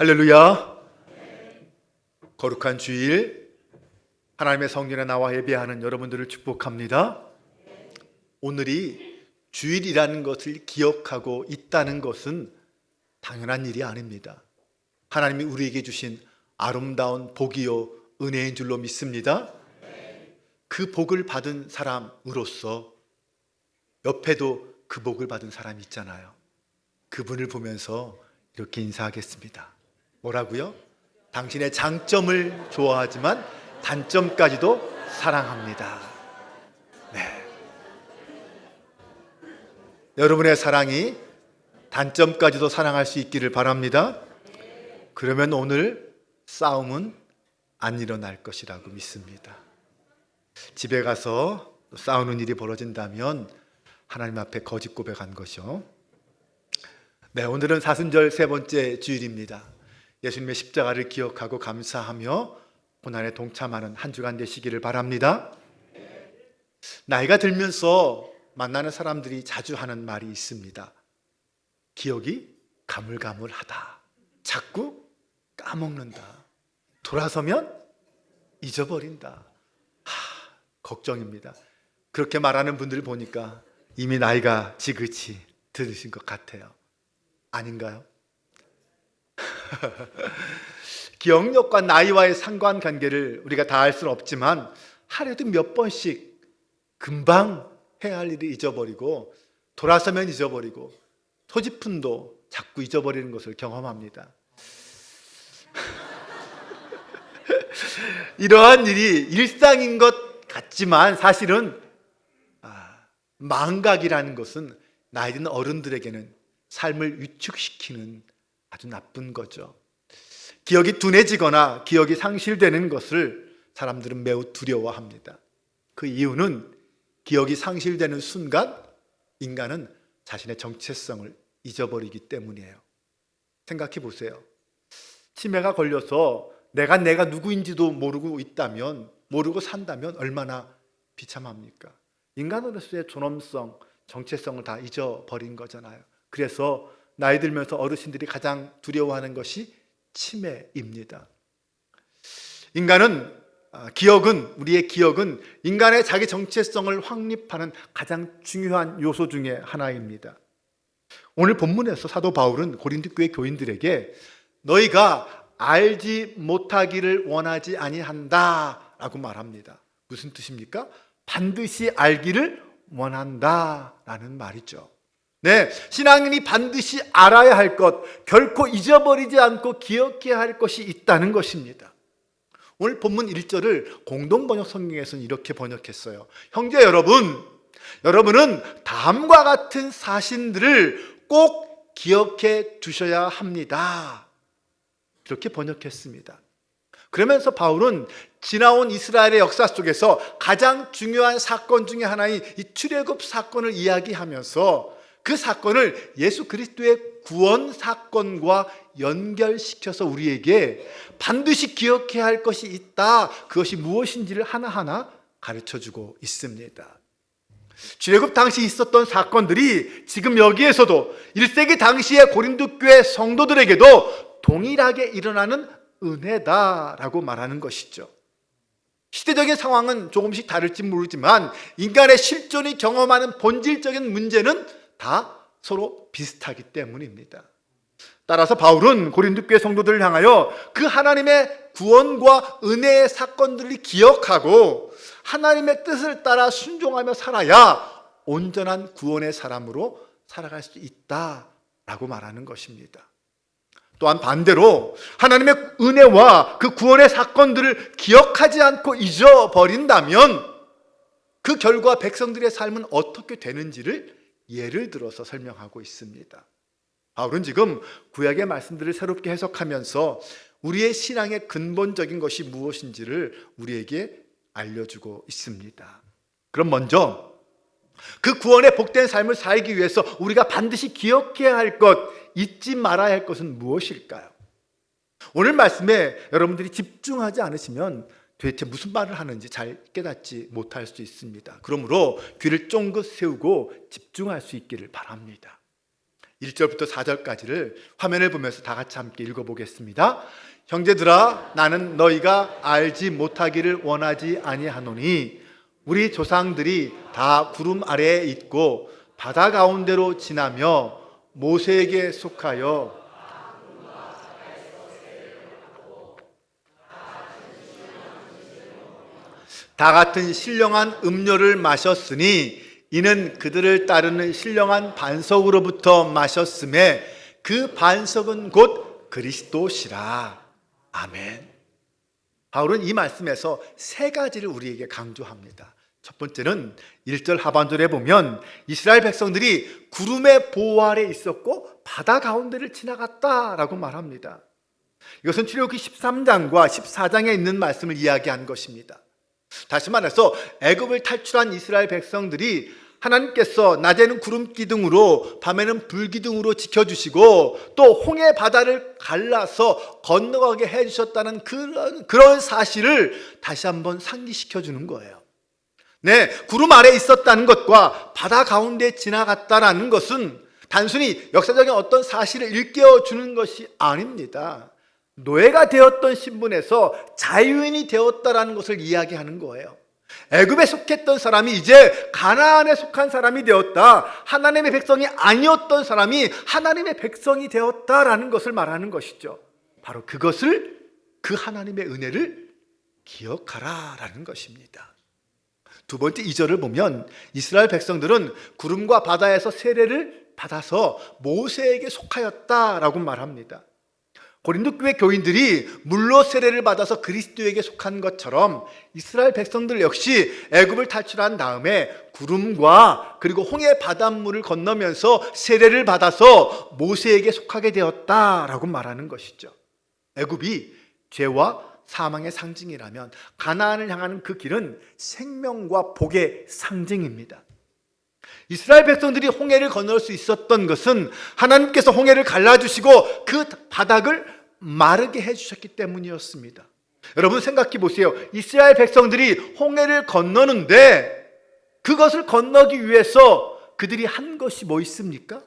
할렐루야. 거룩한 주일, 하나님의 성전에 나와 예배하는 여러분들을 축복합니다. 오늘이 주일이라는 것을 기억하고 있다는 것은 당연한 일이 아닙니다. 하나님이 우리에게 주신 아름다운 복이요 은혜인 줄로 믿습니다. 그 복을 받은 사람으로서 옆에도 그 복을 받은 사람이 있잖아요. 그분을 보면서 이렇게 인사하겠습니다. 뭐라고요? 당신의 장점을 좋아하지만 단점까지도 사랑합니다. 네. 여러분의 사랑이 단점까지도 사랑할 수 있기를 바랍니다. 그러면 오늘 싸움은 안 일어날 것이라고 믿습니다. 집에 가서 싸우는 일이 벌어진다면 하나님 앞에 거짓 고백한 것이요. 네, 오늘은 사순절 세 번째 주일입니다. 예수님의 십자가를 기억하고 감사하며 고난에 동참하는 한 주간 되시기를 바랍니다. 나이가 들면서 만나는 사람들이 자주 하는 말이 있습니다. 기억이 가물가물하다. 자꾸 까먹는다. 돌아서면 잊어버린다. 걱정입니다. 그렇게 말하는 분들 보니까 이미 나이가 지긋이 들으신 것 같아요. 아닌가요? 기억력과 나이와의 상관관계를 우리가 다 알 수는 없지만 하루에도 몇 번씩 금방 해야 할 일을 잊어버리고 돌아서면 잊어버리고 소지품도 자꾸 잊어버리는 것을 경험합니다. 이러한 일이 일상인 것 같지만 사실은 망각이라는 것은 나이 든 어른들에게는 삶을 위축시키는 아주 나쁜 거죠. 기억이 둔해지거나 기억이 상실되는 것을 사람들은 매우 두려워합니다. 그 이유는 기억이 상실되는 순간 인간은 자신의 정체성을 잊어버리기 때문이에요. 생각해 보세요. 치매가 걸려서 내가 누구인지도 모르고 있다면, 모르고 산다면 얼마나 비참합니까? 인간으로서의 존엄성, 정체성을 다 잊어버린 거잖아요. 그래서 나이 들면서 어르신들이 가장 두려워하는 것이 치매입니다. 우리의 기억은 인간의 자기 정체성을 확립하는 가장 중요한 요소 중에 하나입니다. 오늘 본문에서 사도 바울은 고린도 교회 교인들에게 너희가 알지 못하기를 원하지 아니한다 라고 말합니다. 무슨 뜻입니까? 반드시 알기를 원한다라는 말이죠. 네, 신앙인이 반드시 알아야 할 것, 결코 잊어버리지 않고 기억해야 할 것이 있다는 것입니다. 오늘 본문 1절을 공동번역 성경에서는 이렇게 번역했어요. 형제 여러분은 다음과 같은 사실들을 꼭 기억해 두셔야 합니다. 이렇게 번역했습니다. 그러면서 바울은 지나온 이스라엘의 역사 속에서 가장 중요한 사건 중에 하나인 이 출애굽 사건을 이야기하면서 그 사건을 예수 그리스도의 구원 사건과 연결시켜서 우리에게 반드시 기억해야 할 것이 있다. 그것이 무엇인지를 하나하나 가르쳐주고 있습니다. 출애굽 당시 있었던 사건들이 지금 여기에서도 1세기 당시의 고린도 교회 성도들에게도 동일하게 일어나는 은혜다라고 말하는 것이죠. 시대적인 상황은 조금씩 다를지 모르지만 인간의 실존이 경험하는 본질적인 문제는 다 서로 비슷하기 때문입니다. 따라서 바울은 고린도 교회 성도들을 향하여 그 하나님의 구원과 은혜의 사건들을 기억하고 하나님의 뜻을 따라 순종하며 살아야 온전한 구원의 사람으로 살아갈 수 있다라고 말하는 것입니다. 또한 반대로 하나님의 은혜와 그 구원의 사건들을 기억하지 않고 잊어버린다면 그 결과 백성들의 삶은 어떻게 되는지를 예를 들어서 설명하고 있습니다. 바울은 지금 구약의 말씀들을 새롭게 해석하면서 우리의 신앙의 근본적인 것이 무엇인지를 우리에게 알려주고 있습니다. 그럼 먼저 그 구원의 복된 삶을 살기 위해서 우리가 반드시 기억해야 할 것, 잊지 말아야 할 것은 무엇일까요? 오늘 말씀에 여러분들이 집중하지 않으시면 도대체 무슨 말을 하는지 잘 깨닫지 못할 수 있습니다. 그러므로 귀를 쫑긋 세우고 집중할 수 있기를 바랍니다. 1절부터 4절까지를 화면을 보면서 다 같이 함께 읽어보겠습니다. 형제들아, 나는 너희가 알지 못하기를 원하지 아니하노니 우리 조상들이 다 구름 아래에 있고 바다 가운데로 지나며 모세에게 속하여 다 같은 신령한 음료를 마셨으니 이는 그들을 따르는 신령한 반석으로부터 마셨음에 그 반석은 곧 그리스도시라. 아멘. 바울은 이 말씀에서 세 가지를 우리에게 강조합니다. 첫 번째는 1절 하반절에 보면 이스라엘 백성들이 구름의 보호 아래 있었고 바다 가운데를 지나갔다라고 말합니다. 이것은 출애굽기 13장과 14장에 있는 말씀을 이야기한 것입니다. 다시 말해서 애굽을 탈출한 이스라엘 백성들이 하나님께서 낮에는 구름 기둥으로 밤에는 불 기둥으로 지켜주시고 또 홍해 바다를 갈라서 건너가게 해주셨다는 그런 사실을 다시 한번 상기시켜 주는 거예요. 네, 구름 아래 있었다는 것과 바다 가운데 지나갔다라는 것은 단순히 역사적인 어떤 사실을 일깨워 주는 것이 아닙니다. 노예가 되었던 신분에서 자유인이 되었다라는 것을 이야기하는 거예요. 애굽에 속했던 사람이 이제 가나안에 속한 사람이 되었다. 하나님의 백성이 아니었던 사람이 하나님의 백성이 되었다라는 것을 말하는 것이죠. 바로 그것을, 그 하나님의 은혜를 기억하라라는 것입니다. 두 번째 2절을 보면 이스라엘 백성들은 구름과 바다에서 세례를 받아서 모세에게 속하였다라고 말합니다. 고린도 교회 교인들이 물로 세례를 받아서 그리스도에게 속한 것처럼 이스라엘 백성들 역시 애굽을 탈출한 다음에 구름과 그리고 홍해 바닷물을 건너면서 세례를 받아서 모세에게 속하게 되었다라고 말하는 것이죠. 애굽이 죄와 사망의 상징이라면 가나안을 향하는 그 길은 생명과 복의 상징입니다. 이스라엘 백성들이 홍해를 건널 수 있었던 것은 하나님께서 홍해를 갈라주시고 그 바닥을 마르게 해주셨기 때문이었습니다. 여러분 생각해 보세요. 이스라엘 백성들이 홍해를 건너는데 그것을 건너기 위해서 그들이 한 것이 뭐 있습니까?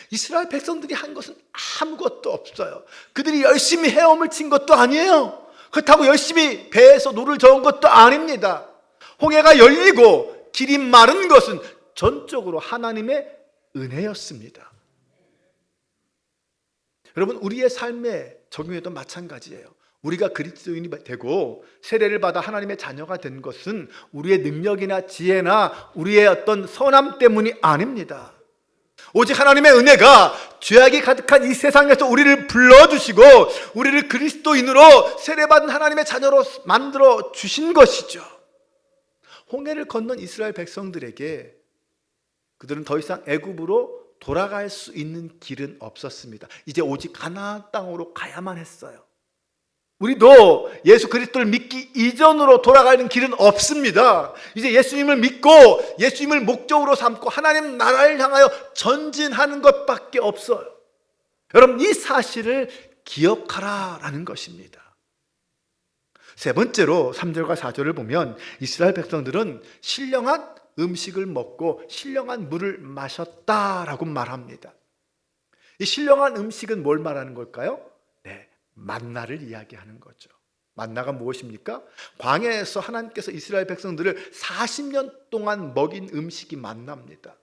이스라엘 백성들이 한 것은 아무것도 없어요. 그들이 열심히 헤엄을 친 것도 아니에요. 그렇다고 열심히 배에서 노를 저은 것도 아닙니다. 홍해가 열리고 길이 마른 것은 전적으로 하나님의 은혜였습니다. 여러분, 우리의 삶에 적용해도 마찬가지예요. 우리가 그리스도인이 되고 세례를 받아 하나님의 자녀가 된 것은 우리의 능력이나 지혜나 우리의 어떤 선함 때문이 아닙니다. 오직 하나님의 은혜가 죄악이 가득한 이 세상에서 우리를 불러주시고 우리를 그리스도인으로 세례받은 하나님의 자녀로 만들어 주신 것이죠. 홍해를 건넌 이스라엘 백성들에게 그들은 더 이상 애굽으로 돌아갈 수 있는 길은 없었습니다. 이제 오직 가나안 땅으로 가야만 했어요. 우리도 예수 그리스도를 믿기 이전으로 돌아가는 길은 없습니다. 이제 예수님을 믿고 예수님을 목적으로 삼고 하나님 나라를 향하여 전진하는 것밖에 없어요. 여러분, 이 사실을 기억하라라는 것입니다. 세 번째로 3절과 4절을 보면 이스라엘 백성들은 신령한 음식을 먹고 신령한 물을 마셨다라고 말합니다. 이 신령한 음식은 뭘 말하는 걸까요? 네, 만나를 이야기하는 거죠. 만나가 무엇입니까? 광야에서 하나님께서 이스라엘 백성들을 40년 동안 먹인 음식이 만나입니다.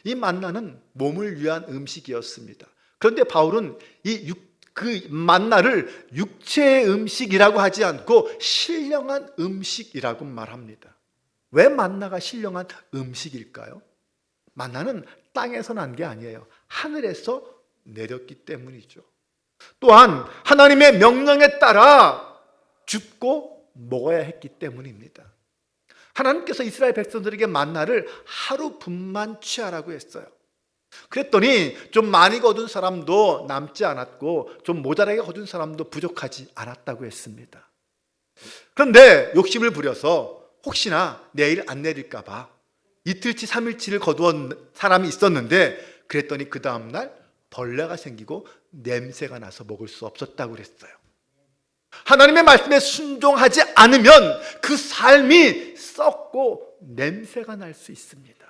이 만나는 몸을 위한 음식이었습니다. 그런데 바울은 그 만나를 육체의 음식이라고 하지 않고 신령한 음식이라고 말합니다. 왜 만나가 신령한 음식일까요? 만나는 땅에서 난 게 아니에요. 하늘에서 내렸기 때문이죠. 또한 하나님의 명령에 따라 줍고 먹어야 했기 때문입니다. 하나님께서 이스라엘 백성들에게 만나를 하루 분만 취하라고 했어요. 그랬더니 좀 많이 거둔 사람도 남지 않았고 좀 모자라게 거둔 사람도 부족하지 않았다고 했습니다. 그런데 욕심을 부려서 혹시나 내일 안 내릴까 봐 이틀치 3일치를 거두었 사람이 있었는데 그랬더니 그 다음날 벌레가 생기고 냄새가 나서 먹을 수 없었다고 그랬어요. 하나님의 말씀에 순종하지 않으면 그 삶이 썩고 냄새가 날 수 있습니다.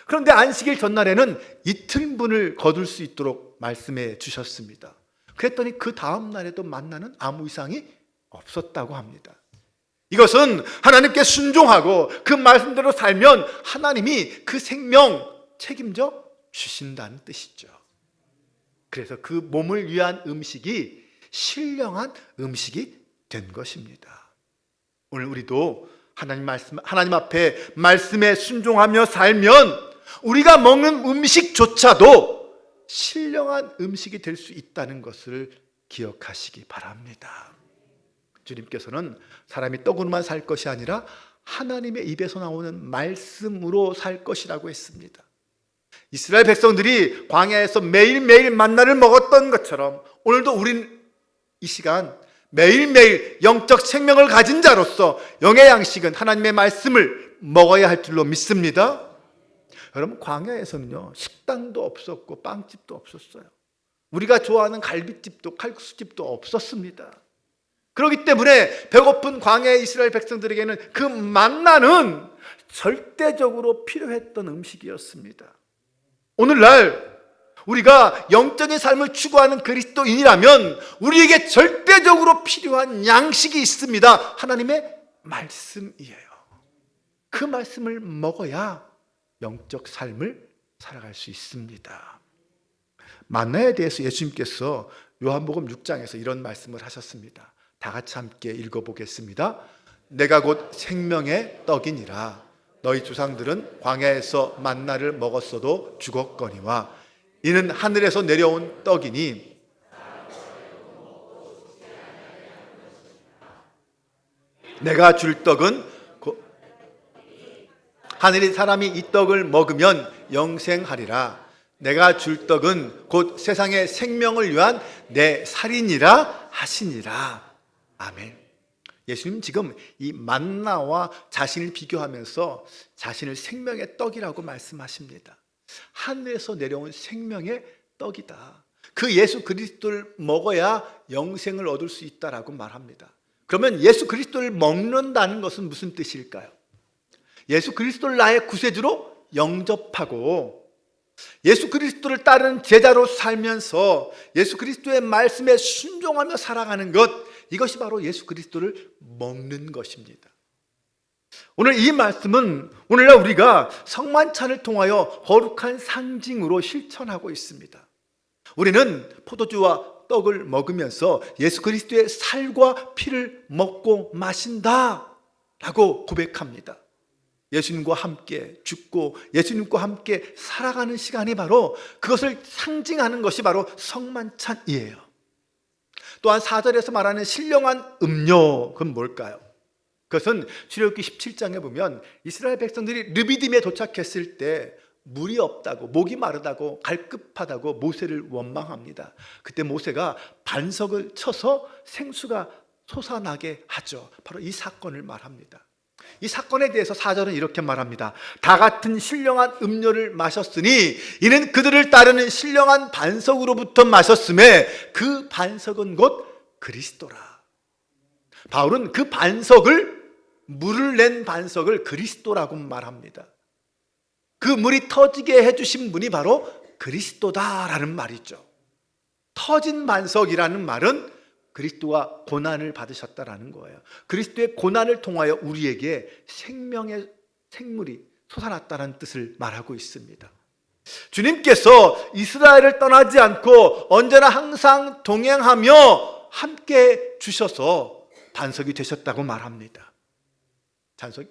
그런데 안식일 전날에는 이틀분을 거둘 수 있도록 말씀해 주셨습니다. 그랬더니 그 다음 날에도 만나는 아무 이상이 없었다고 합니다. 이것은 하나님께 순종하고 그 말씀대로 살면 하나님이 그 생명 책임져 주신다는 뜻이죠. 그래서 그 몸을 위한 음식이 신령한 음식이 된 것입니다. 오늘 우리도 하나님 앞에 말씀에 순종하며 살면 우리가 먹는 음식조차도 신령한 음식이 될 수 있다는 것을 기억하시기 바랍니다. 주님께서는 사람이 떡으로만 살 것이 아니라 하나님의 입에서 나오는 말씀으로 살 것이라고 했습니다. 이스라엘 백성들이 광야에서 매일매일 만나를 먹었던 것처럼 오늘도 우린 이 시간 매일매일 영적 생명을 가진 자로서 영의 양식은 하나님의 말씀을 먹어야 할 줄로 믿습니다. 여러분, 광야에서는요 식당도 없었고 빵집도 없었어요. 우리가 좋아하는 갈비집도 칼국수집도 없었습니다. 그렇기 때문에 배고픈 광야의 이스라엘 백성들에게는 그 만나는 절대적으로 필요했던 음식이었습니다. 오늘날 우리가 영적인 삶을 추구하는 그리스도인이라면 우리에게 절대적으로 필요한 양식이 있습니다. 하나님의 말씀이에요. 그 말씀을 먹어야 영적 삶을 살아갈 수 있습니다. 만나에 대해서 예수님께서 요한복음 6장에서 이런 말씀을 하셨습니다. 다 같이 함께 읽어보겠습니다. 내가 곧 생명의 떡이니라. 너희 조상들은 광야에서 만나를 먹었어도 죽었거니와 이는 하늘에서 내려온 떡이니 내가 줄 떡은 하늘의 사람이 이 떡을 먹으면 영생하리라. 내가 줄 떡은 곧 세상의 생명을 위한 내 살이니라 하시니라. 아멘. 예수님 지금 이 만나와 자신을 비교하면서 자신을 생명의 떡이라고 말씀하십니다. 하늘에서 내려온 생명의 떡이다. 그 예수 그리스도를 먹어야 영생을 얻을 수 있다라고 말합니다. 그러면 예수 그리스도를 먹는다는 것은 무슨 뜻일까요? 예수 그리스도를 나의 구세주로 영접하고 예수 그리스도를 따르는 제자로 살면서 예수 그리스도의 말씀에 순종하며 살아가는 것, 이것이 바로 예수 그리스도를 먹는 것입니다. 오늘 이 말씀은 오늘날 우리가 성만찬을 통하여 거룩한 상징으로 실천하고 있습니다. 우리는 포도주와 떡을 먹으면서 예수 그리스도의 살과 피를 먹고 마신다라고 고백합니다. 예수님과 함께 죽고 예수님과 함께 살아가는 시간이 바로 그것을 상징하는 것이 바로 성만찬이에요. 또한 4절에서 말하는 신령한 음료, 그건 뭘까요? 그것은 출애굽기 17장에 보면 이스라엘 백성들이 르비딤에 도착했을 때 물이 없다고, 목이 마르다고, 갈급하다고 모세를 원망합니다. 그때 모세가 반석을 쳐서 생수가 솟아나게 하죠. 바로 이 사건을 말합니다. 이 사건에 대해서 4절은 이렇게 말합니다. 다 같은 신령한 음료를 마셨으니 이는 그들을 따르는 신령한 반석으로부터 마셨음에 그 반석은 곧 그리스도라. 바울은 그 반석을, 물을 낸 반석을 그리스도라고 말합니다. 그 물이 터지게 해주신 분이 바로 그리스도다라는 말이죠. 터진 반석이라는 말은 그리스도가 고난을 받으셨다라는 거예요. 그리스도의 고난을 통하여 우리에게 생명의 생물이 솟아났다는 뜻을 말하고 있습니다. 주님께서 이스라엘을 떠나지 않고 언제나 항상 동행하며 함께 주셔서 반석이 되셨다고 말합니다.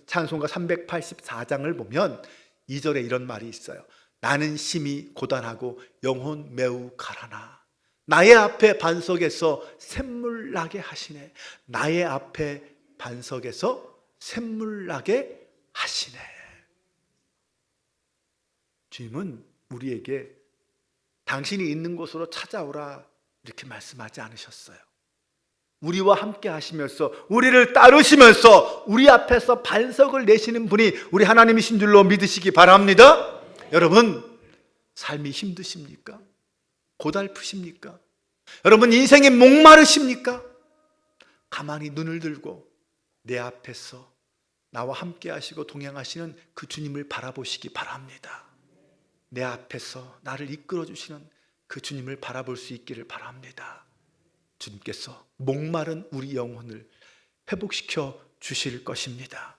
찬송가 384장을 보면 2절에 이런 말이 있어요. 나는 심히 고단하고 영혼 매우 가라나 나의 앞에 반석에서 샘물 나게 하시네. 나의 앞에 반석에서 샘물 나게 하시네. 주님은 우리에게 당신이 있는 곳으로 찾아오라 이렇게 말씀하지 않으셨어요. 우리와 함께 하시면서 우리를 따르시면서 우리 앞에서 반석을 내시는 분이 우리 하나님이신 줄로 믿으시기 바랍니다. 여러분, 삶이 힘드십니까? 고달프십니까? 여러분, 인생에 목마르십니까? 가만히 눈을 들고 내 앞에서 나와 함께 하시고 동행하시는 그 주님을 바라보시기 바랍니다. 내 앞에서 나를 이끌어 주시는 그 주님을 바라볼 수 있기를 바랍니다. 주님께서 목마른 우리 영혼을 회복시켜 주실 것입니다.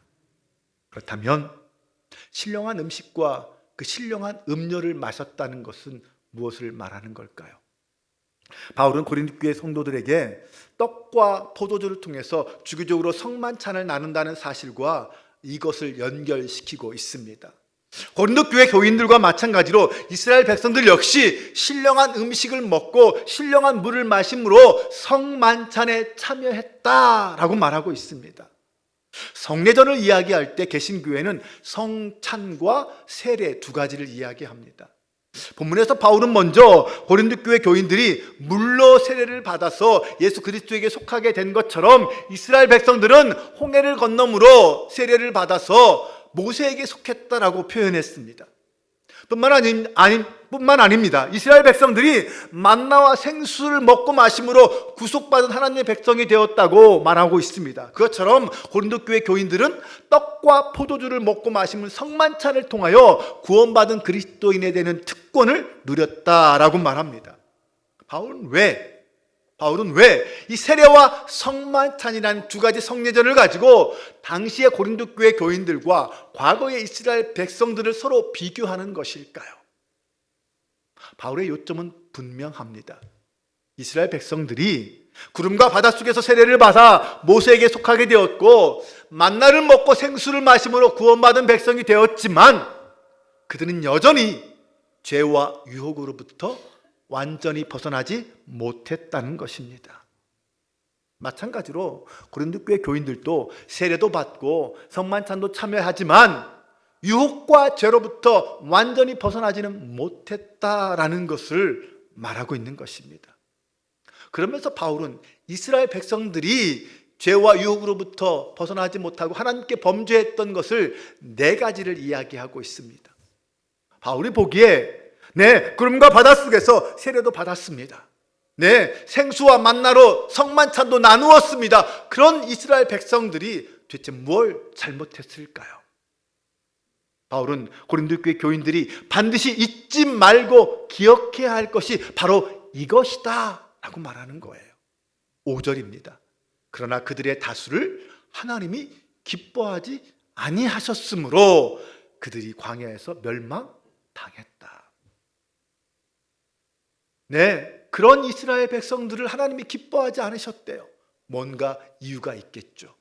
그렇다면 신령한 음식과 그 신령한 음료를 마셨다는 것은 무엇을 말하는 걸까요? 바울은 고린도 교회 성도들에게 떡과 포도주를 통해서 주기적으로 성만찬을 나눈다는 사실과 이것을 연결시키고 있습니다. 고린도 교회 교인들과 마찬가지로 이스라엘 백성들 역시 신령한 음식을 먹고 신령한 물을 마심으로 성만찬에 참여했다라고 말하고 있습니다. 성례전을 이야기할 때 개신교회는 성찬과 세례 두 가지를 이야기합니다. 본문에서 바울은 먼저 고린도 교회 교인들이 물로 세례를 받아서 예수 그리스도에게 속하게 된 것처럼 이스라엘 백성들은 홍해를 건너므로 세례를 받아서 모세에게 속했다라고 표현했습니다. 뿐만 아닙니다. 이스라엘 백성들이 만나와 생수를 먹고 마심으로 구속받은 하나님의 백성이 되었다고 말하고 있습니다. 그것처럼 고린도 교회 교인들은 떡과 포도주를 먹고 마시는 성만찬을 통하여 구원받은 그리스도인에 대한 특권을 누렸다라고 말합니다. 바울은 왜 이 세례와 성만찬이라는 두 가지 성례전을 가지고 당시의 고린도 교회 교인들과 과거의 이스라엘 백성들을 서로 비교하는 것일까요? 바울의 요점은 분명합니다. 이스라엘 백성들이 구름과 바닷속에서 세례를 받아 모세에게 속하게 되었고 만나를 먹고 생수를 마심으로 구원받은 백성이 되었지만 그들은 여전히 죄와 유혹으로부터 완전히 벗어나지 못했다는 것입니다. 마찬가지로 고린도 교회 교인들도 세례도 받고 성만찬도 참여하지만 유혹과 죄로부터 완전히 벗어나지는 못했다라는 것을 말하고 있는 것입니다. 그러면서 바울은 이스라엘 백성들이 죄와 유혹으로부터 벗어나지 못하고 하나님께 범죄했던 것을 네 가지를 이야기하고 있습니다. 바울이 보기에 구름과 바닷속에서 세례도 받았습니다. 생수와 만나로 성만찬도 나누었습니다. 그런 이스라엘 백성들이 도대체 뭘 잘못했을까요? 바울은 고린도 교회 교인들이 반드시 잊지 말고 기억해야 할 것이 바로 이것이다 라고 말하는 거예요. 5절입니다. 그러나 그들의 다수를 하나님이 기뻐하지 아니하셨으므로 그들이 광야에서 멸망당했다. 그런 이스라엘 백성들을 하나님이 기뻐하지 않으셨대요. 뭔가 이유가 있겠죠.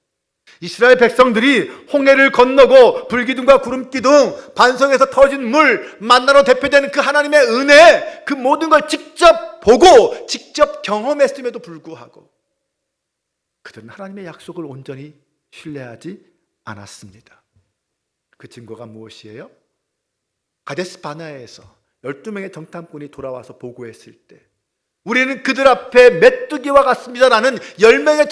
이스라엘 백성들이 홍해를 건너고 불기둥과 구름기둥, 반석에서 터진 물, 만나로 대표되는 그 하나님의 은혜, 그 모든 걸 직접 보고 직접 경험했음에도 불구하고 그들은 하나님의 약속을 온전히 신뢰하지 않았습니다. 그 증거가 무엇이에요? 가데스 바네아에서 12명의 정탐꾼이 돌아와서 보고했을 때 우리는 그들 앞에 메뚜기와 같습니다라는 10명의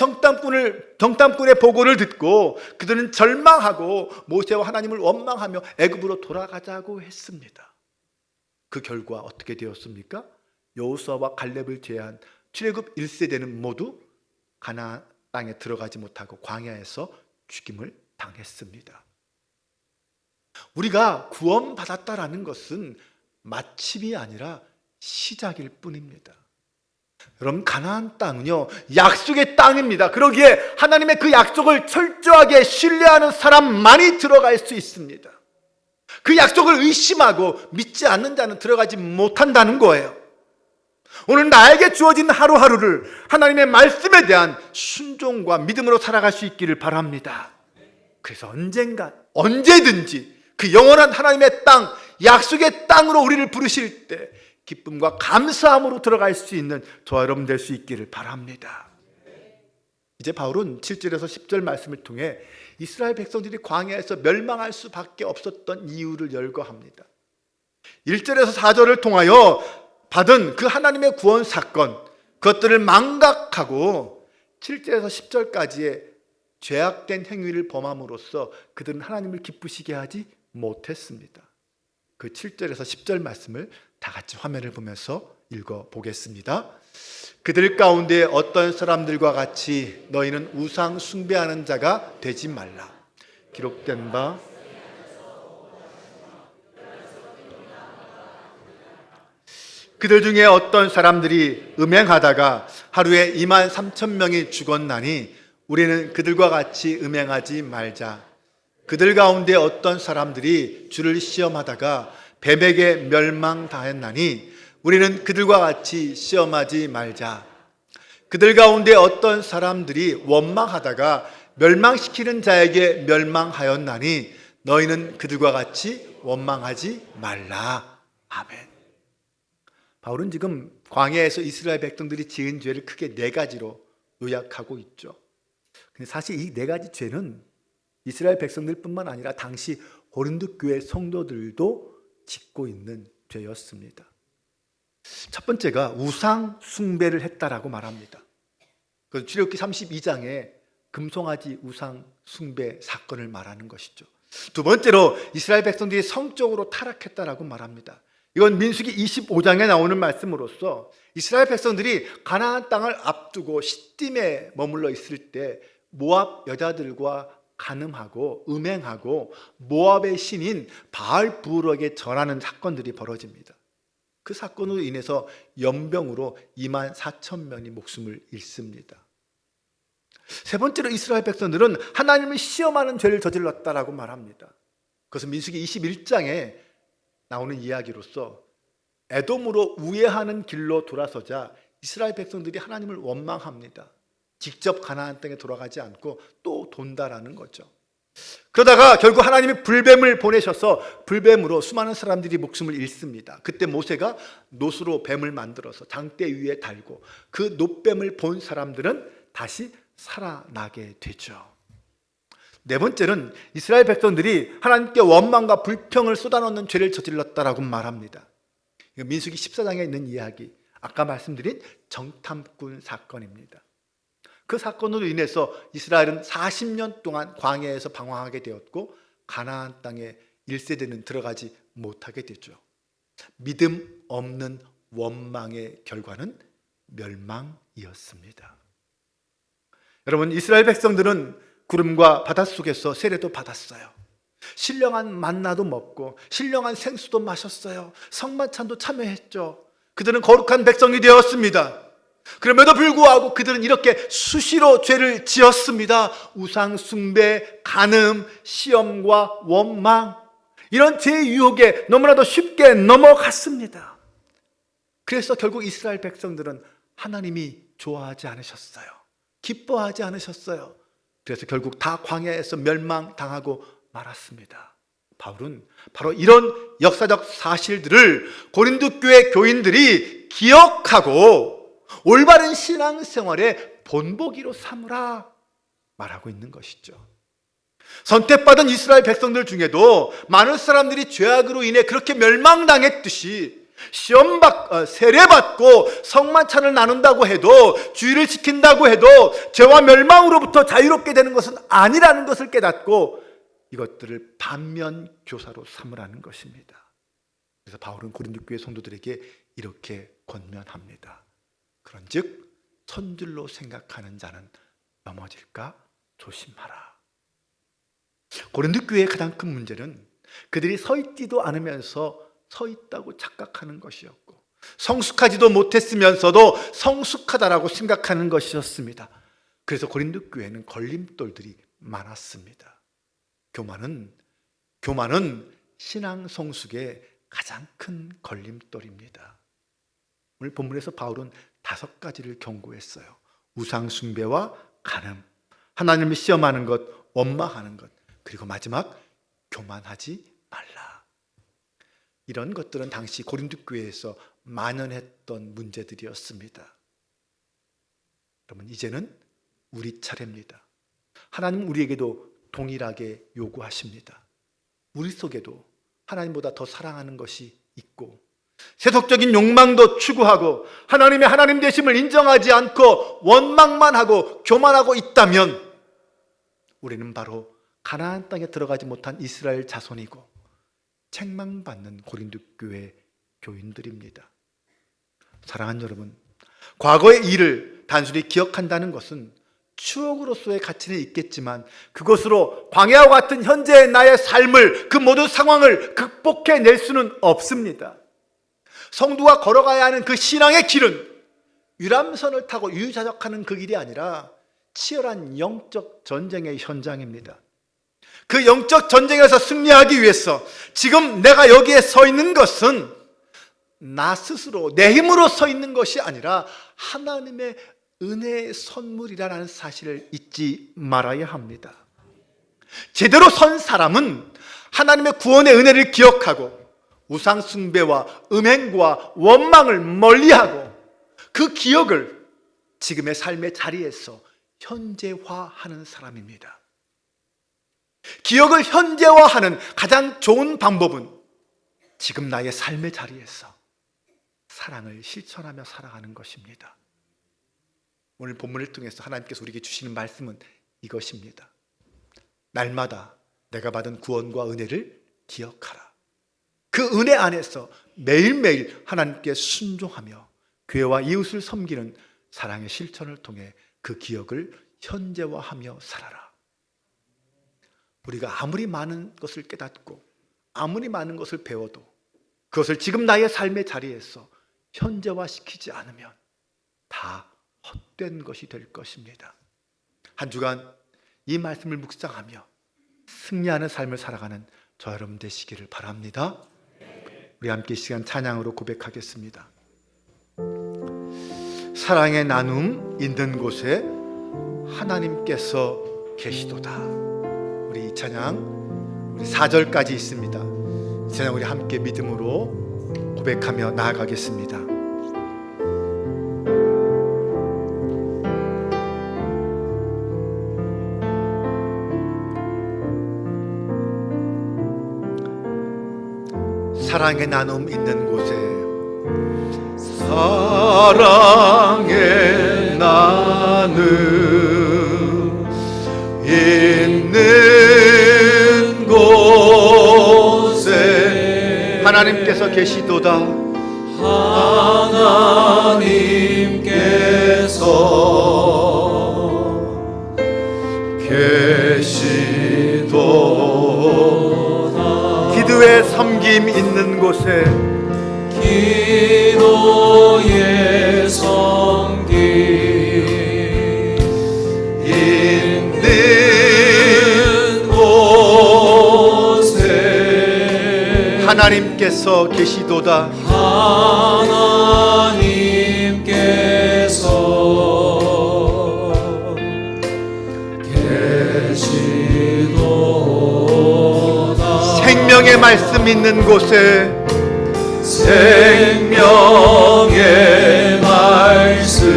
정탐꾼의 보고를 듣고 그들은 절망하고 모세와 하나님을 원망하며 애굽으로 돌아가자고 했습니다. 그 결과 어떻게 되었습니까? 여호수아와 갈렙을 제외한 출애굽 1세대는 모두 가나안 땅에 들어가지 못하고 광야에서 죽임을 당했습니다. 우리가 구원받았다라는 것은 마침이 아니라 시작일 뿐입니다. 여러분, 가나안 땅은요 약속의 땅입니다. 그러기에 하나님의 그 약속을 철저하게 신뢰하는 사람만이 들어갈 수 있습니다. 그 약속을 의심하고 믿지 않는 자는 들어가지 못한다는 거예요. 오늘 나에게 주어진 하루하루를 하나님의 말씀에 대한 순종과 믿음으로 살아갈 수 있기를 바랍니다. 그래서 언제든지 그 영원한 하나님의 땅, 약속의 땅으로 우리를 부르실 때 기쁨과 감사함으로 들어갈 수 있는 저와 여러분 될 수 있기를 바랍니다. 이제 바울은 7절에서 10절 말씀을 통해 이스라엘 백성들이 광야에서 멸망할 수밖에 없었던 이유를 열거합니다. 1절에서 4절을 통하여 받은 그 하나님의 구원 사건, 그것들을 망각하고 7절에서 10절까지의 죄악된 행위를 범함으로써 그들은 하나님을 기쁘시게 하지 못했습니다. 그 7절에서 10절 말씀을 다 같이 화면을 보면서 읽어보겠습니다. 그들 가운데 어떤 사람들과 같이 너희는 우상 숭배하는 자가 되지 말라. 기록된 바 그들 중에 어떤 사람들이 음행하다가 하루에 2만 3천 명이 죽었나니 우리는 그들과 같이 음행하지 말자. 그들 가운데 어떤 사람들이 주를 시험하다가 뱀에게 멸망당했나니 우리는 그들과 같이 시험하지 말자. 그들 가운데 어떤 사람들이 원망하다가 멸망시키는 자에게 멸망하였나니 너희는 그들과 같이 원망하지 말라. 아멘. 바울은 지금 광야에서 이스라엘 백성들이 지은 죄를 크게 네 가지로 요약하고 있죠. 근데 사실 이 네 가지 죄는 이스라엘 백성들뿐만 아니라 당시 고린도 교회 성도들도 짓고 있는 죄였습니다. 첫 번째가 우상 숭배를 했다라고 말합니다. 그 출애굽기 32장에 금송아지 우상 숭배 사건을 말하는 것이죠. 두 번째로 이스라엘 백성들이 성적으로 타락했다라고 말합니다. 이건 민수기 25장에 나오는 말씀으로서 이스라엘 백성들이 가나안 땅을 앞두고 시딤에 머물러 있을 때 모압 여자들과 간음하고 음행하고 모압의 신인 바알 부울에게 전하는 사건들이 벌어집니다. 그 사건으로 인해서 연병으로 2만 4천 명이 목숨을 잃습니다. 세 번째로 이스라엘 백성들은 하나님을 시험하는 죄를 저질렀다라고 말합니다. 그것은 민수기 21장에 나오는 이야기로서 에돔으로 우회하는 길로 돌아서자 이스라엘 백성들이 하나님을 원망합니다. 직접 가나안 땅에 돌아가지 않고 또 돈다라는 거죠. 그러다가 결국 하나님이 불뱀을 보내셔서 불뱀으로 수많은 사람들이 목숨을 잃습니다. 그때 모세가 놋으로 뱀을 만들어서 장대 위에 달고 그 놋뱀을 본 사람들은 다시 살아나게 되죠. 네 번째는 이스라엘 백성들이 하나님께 원망과 불평을 쏟아놓는 죄를 저질렀다라고 말합니다. 민수기 14장에 있는 이야기, 아까 말씀드린 정탐꾼 사건입니다. 그 사건으로 인해서 이스라엘은 40년 동안 광야에서 방황하게 되었고 가나안 땅에 1세대는 들어가지 못하게 되죠. 믿음 없는 원망의 결과는 멸망이었습니다. 여러분, 이스라엘 백성들은 구름과 바닷속에서 세례도 받았어요. 신령한 만나도 먹고 신령한 생수도 마셨어요. 성만찬도 참여했죠. 그들은 거룩한 백성이 되었습니다. 그럼에도 불구하고 그들은 이렇게 수시로 죄를 지었습니다. 우상 숭배, 간음, 시험과 원망, 이런 죄의 유혹에 너무나도 쉽게 넘어갔습니다. 그래서 결국 이스라엘 백성들은 하나님이 좋아하지 않으셨어요. 기뻐하지 않으셨어요. 그래서 결국 다 광야에서 멸망당하고 말았습니다. 바울은 바로 이런 역사적 사실들을 고린도 교회 교인들이 기억하고 올바른 신앙생활의 본보기로 삼으라 말하고 있는 것이죠. 선택받은 이스라엘 백성들 중에도 많은 사람들이 죄악으로 인해 그렇게 멸망당했듯이 세례받고 성만찬을 나눈다고 해도, 주의를 지킨다고 해도 죄와 멸망으로부터 자유롭게 되는 것은 아니라는 것을 깨닫고 이것들을 반면 교사로 삼으라는 것입니다. 그래서 바울은 고린도 교회 성도들에게 이렇게 권면합니다. 그런즉 선줄로 생각하는 자는 넘어질까 조심하라. 고린도 교회의 가장 큰 문제는 그들이 서 있지도 않으면서 서 있다고 착각하는 것이었고, 성숙하지도 못했으면서도 성숙하다라고 생각하는 것이었습니다. 그래서 고린도 교회는 걸림돌들이 많았습니다. 교만은 신앙 성숙의 가장 큰 걸림돌입니다. 오늘 본문에서 바울은 5가지를 경고했어요. 우상 숭배와 간음, 하나님을 시험하는 것, 원망하는 것, 그리고 마지막 교만하지 말라. 이런 것들은 당시 고린도 교회에서 만연했던 문제들이었습니다. 여러분, 이제는 우리 차례입니다. 하나님은 우리에게도 동일하게 요구하십니다. 우리 속에도 하나님보다 더 사랑하는 것이 있고, 세속적인 욕망도 추구하고 하나님의 하나님 되심을 인정하지 않고 원망만 하고 교만하고 있다면 우리는 바로 가나안 땅에 들어가지 못한 이스라엘 자손이고 책망받는 고린도 교회 교인들입니다. 사랑하는 여러분, 과거의 일을 단순히 기억한다는 것은 추억으로서의 가치는 있겠지만 그것으로 광야와 같은 현재의 나의 삶을, 그 모든 상황을 극복해낼 수는 없습니다. 성도가 걸어가야 하는 그 신앙의 길은 유람선을 타고 유유자적하는 그 길이 아니라 치열한 영적 전쟁의 현장입니다. 그 영적 전쟁에서 승리하기 위해서 지금 내가 여기에 서 있는 것은 나 스스로 내 힘으로 서 있는 것이 아니라 하나님의 은혜의 선물이라는 사실을 잊지 말아야 합니다. 제대로 선 사람은 하나님의 구원의 은혜를 기억하고 우상 숭배와 음행과 원망을 멀리하고 그 기억을 지금의 삶의 자리에서 현재화하는 사람입니다. 기억을 현재화하는 가장 좋은 방법은 지금 나의 삶의 자리에서 사랑을 실천하며 살아가는 것입니다. 오늘 본문을 통해서 하나님께서 우리에게 주시는 말씀은 이것입니다. 날마다 내가 받은 구원과 은혜를 기억하라. 그 은혜 안에서 매일매일 하나님께 순종하며 교회와 이웃을 섬기는 사랑의 실천을 통해 그 기억을 현재화하며 살아라. 우리가 아무리 많은 것을 깨닫고 아무리 많은 것을 배워도 그것을 지금 나의 삶의 자리에서 현재화시키지 않으면 다 헛된 것이 될 것입니다. 한 주간 이 말씀을 묵상하며 승리하는 삶을 살아가는 저 여러분 되시기를 바랍니다. 우리 함께 이 시간 찬양으로 고백하겠습니다. 사랑의 나눔 있는 곳에 하나님께서 계시도다. 우리 이 찬양 우리 4절까지 있습니다. 이 찬양 우리 함께 믿음으로 고백하며 나아가겠습니다. 사랑의 나눔 있는 곳에 사랑의 나눔 있는 곳에 하나님께서 계시도다. 하나님께서 계시도다. 기도의 섬김 있는 곳에 기도의 섬김 있는 곳에 하나님께서 계시도다. 하나님께서 계시도다. 생명의 말씀 있는 곳에 생명의 말씀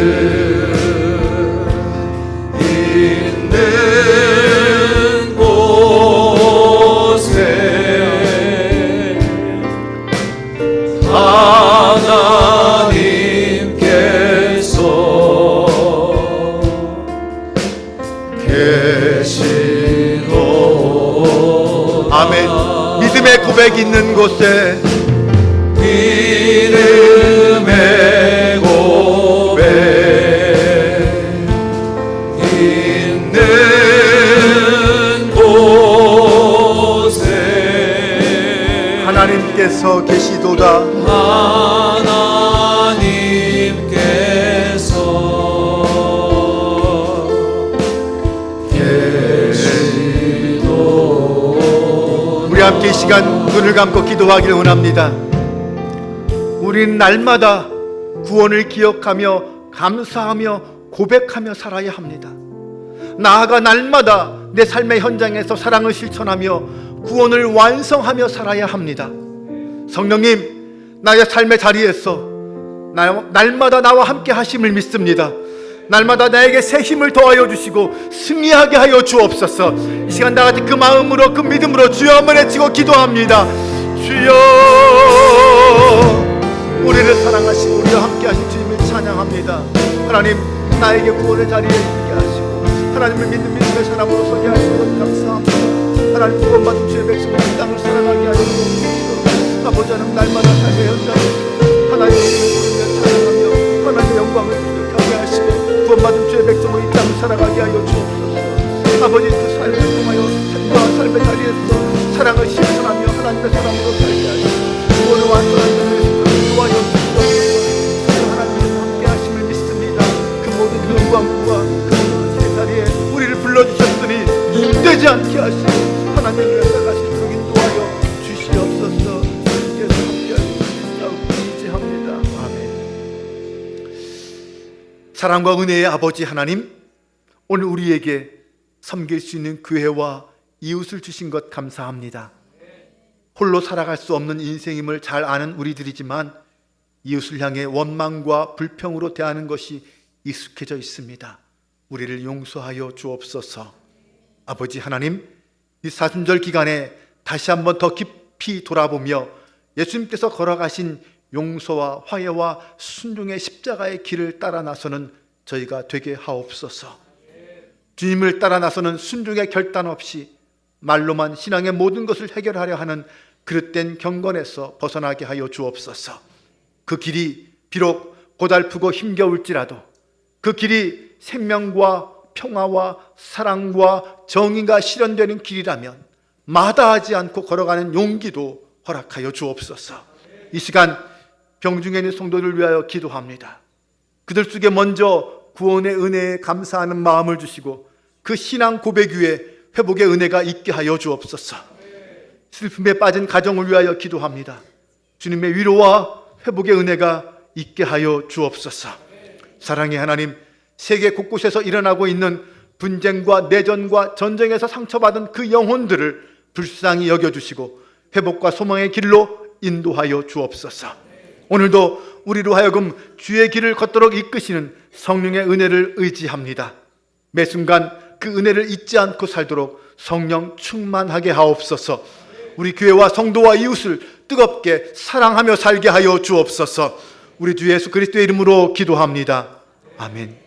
있는 곳에 하나님께서 계시도다. 아멘. 믿음의 고백 있는 곳에 믿음의 고백 있는 곳에 하나님께서 계시도다. 하나님께서 계시도다. 우리 함께 이 시간 눈을 감고 기도하기를 원합니다. 우리는 날마다 구원을 기억하며 감사하며 고백하며 살아야 합니다. 나아가 날마다 내 삶의 현장에서 사랑을 실천하며 구원을 완성하며 살아야 합니다. 성령님, 나의 삶의 자리에서 날마다 나와 함께 하심을 믿습니다. 날마다 나에게 새 힘을 더하여 주시고 승리하게 하여 주옵소서. 이 시간 나같이 그 마음으로 그 믿음으로 주여 한번 외치고 기도합니다. 주여, 우리를 사랑하시고 우리와 함께 하신 주님을 찬양합니다. 하나님, 나에게 구원의 자리에 있게 하시고 하나님을 믿는 믿음의 사람으로 서게 하시는 것 감사합니다. 하나님, 구원받은 주의 백성을 이 땅을 살아가게 하여 주옵소서. 아버지 하나님, 날마다 삶의 현장에서 하나님의 이름을 부르며 찬양하며 하나님의 영광을 부르게 하시고 구원받은 주의 백성을 이 땅을 살아가게 하여 주옵소서. 아버지, 그 삶을 통하여 삶과 삶의 자리에서 사랑을 실천하며 하나님의 사람으로 살게 하시고 구원을 완성하는 주의 도와여 사랑과 은혜의 아버지 하나님, 오늘 우리에게 섬길 수 있는 교회와 이웃을 주신 것 감사합니다. 홀로 살아갈 수 없는 인생임을 잘 아는 우리들이지만 이웃을 향해 원망과 불평으로 대하는 것이 익숙해져 있습니다. 우리를 용서하여 주옵소서. 아버지 하나님, 이 사순절 기간에 다시 한번 더 깊이 돌아보며 예수님께서 걸어가신 용서와 화해와 순종의 십자가의 길을 따라 나서는 저희가 되게 하옵소서. 주님을 따라 나서는 순종의 결단 없이 말로만 신앙의 모든 것을 해결하려 하는 그릇된 경건에서 벗어나게 하여 주옵소서. 그 길이 비록 고달프고 힘겨울지라도 그 길이 생명과 평화와 사랑과 정의가 실현되는 길이라면 마다하지 않고 걸어가는 용기도 허락하여 주옵소서. 이 시간 병중에 있는 성도를 위하여 기도합니다. 그들 속에 먼저 구원의 은혜에 감사하는 마음을 주시고 그 신앙 고백 위에 회복의 은혜가 있게 하여 주옵소서. 슬픔에 빠진 가정을 위하여 기도합니다. 주님의 위로와 회복의 은혜가 있게 하여 주옵소서. 사랑의 하나님, 세계 곳곳에서 일어나고 있는 분쟁과 내전과 전쟁에서 상처받은 그 영혼들을 불쌍히 여겨주시고 회복과 소망의 길로 인도하여 주옵소서. 오늘도 우리로 하여금 주의 길을 걷도록 이끄시는 성령의 은혜를 의지합니다. 매 순간 그 은혜를 잊지 않고 살도록 성령 충만하게 하옵소서. 우리 교회와 성도와 이웃을 뜨겁게 사랑하며 살게 하여 주옵소서. 우리 주 예수 그리스도의 이름으로 기도합니다. 아멘.